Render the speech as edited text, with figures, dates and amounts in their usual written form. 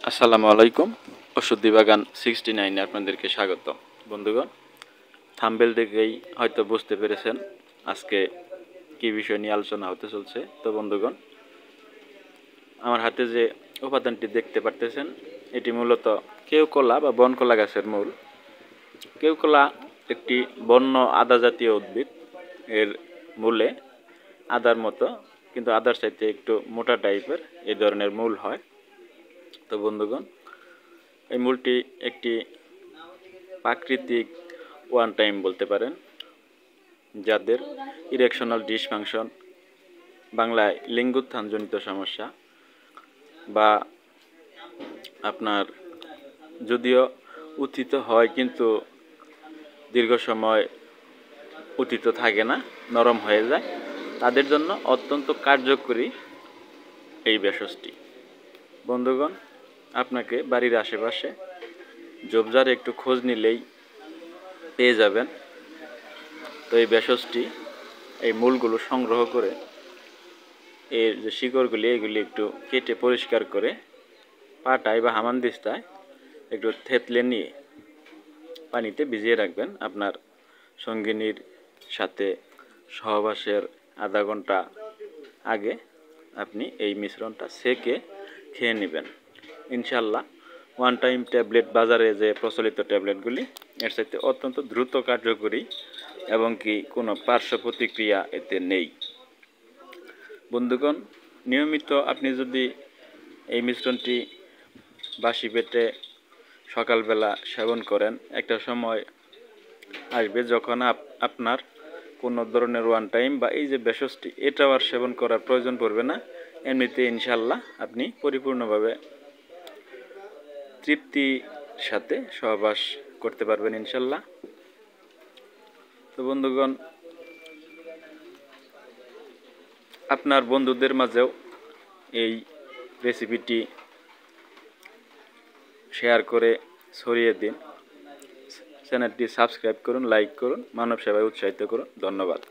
আসসালামু আলাইকুম। ওষুধি বাগান 69 আপনাদেরকে স্বাগত। বন্ধুগণ, থাম্বনেল দেখেই হয়তো বুঝতে পেরেছেন আজকে কি বিষয় নিয়ে আলোচনা হতে চলছে। তো বন্ধুগণ, আমার হাতে যে উপাদানটি দেখতে পারতেছেন, এটি মূলত কেউকলা বা বনকলা গাছের মূল। কেউকলা একটি বন্য আদা জাতীয় উদ্ভিদ। এর মূলে আদার মতো, কিন্তু আদার চাইতে একটু মোটা টাইপের এই ধরনের মূল হয়। তো বন্ধুগণ, এই মূলটি একটি প্রাকৃতিক ওয়ান টাইম বলতে পারেন, যাদের ইরেকশনাল ডিসফাংশন, বাংলায় লিঙ্গোত্থানজনিত সমস্যা, বা আপনার যদিও উত্থিত হয় কিন্তু দীর্ঘ সময় উত্থিত থাকে না, নরম হয়ে যায়, তাদের জন্য অত্যন্ত কার্যকরী এই ভেষজটি। বন্ধুগণ, আপনাকে বাড়ির আশেপাশে ঝোপঝাড়ে একটু খোঁজ নিলেই পেয়ে যাবেন। তো এই ভেষজটি, এই মূলগুলো সংগ্রহ করে এর যে শিকড়গুলি, এগুলি একটু কেটে পরিষ্কার করে পাটায় বা হামানদিস্তায় একটু থেতলে নিয়ে পানিতে ভিজিয়ে রাখবেন। আপনার সঙ্গিনীর সাথে সহবাসের আধা ঘন্টা আগে আপনি এই মিশ্রণটা সেকে খেয়ে নেবেন। ইনশাল্লাহ ওয়ান টাইম ট্যাবলেট, বাজারে যে প্রচলিত ট্যাবলেটগুলি, এর সাথে অত্যন্ত দ্রুত কার্যকরী এবং কি কোনো পার্শ্ব প্রতিক্রিয়া এতে নেই। বন্ধুগণ, নিয়মিত আপনি যদি এই মিশ্রণটি বাসি পেটে সকালবেলা সেবন করেন, একটা সময় আসবে যখন আপনার কোনো ধরনের ওয়ান টাইম বা এই যে ভেষজটি, এটাও আর সেবন করার প্রয়োজন পড়বে না। এমনিতে ইনশাল্লাহ আপনি পরিপূর্ণভাবে তৃপ্তির সাথে সহবাস করতে পারবেন ইনশাল্লাহ। তো বন্ধুগণ, আপনার বন্ধুদের মাঝেও এই রেসিপিটি শেয়ার করে ছড়িয়ে দিন। চ্যানেলটি সাবস্ক্রাইব করুন, লাইক করুন, মানব সেবায় উৎসাহিত করুন। ধন্যবাদ।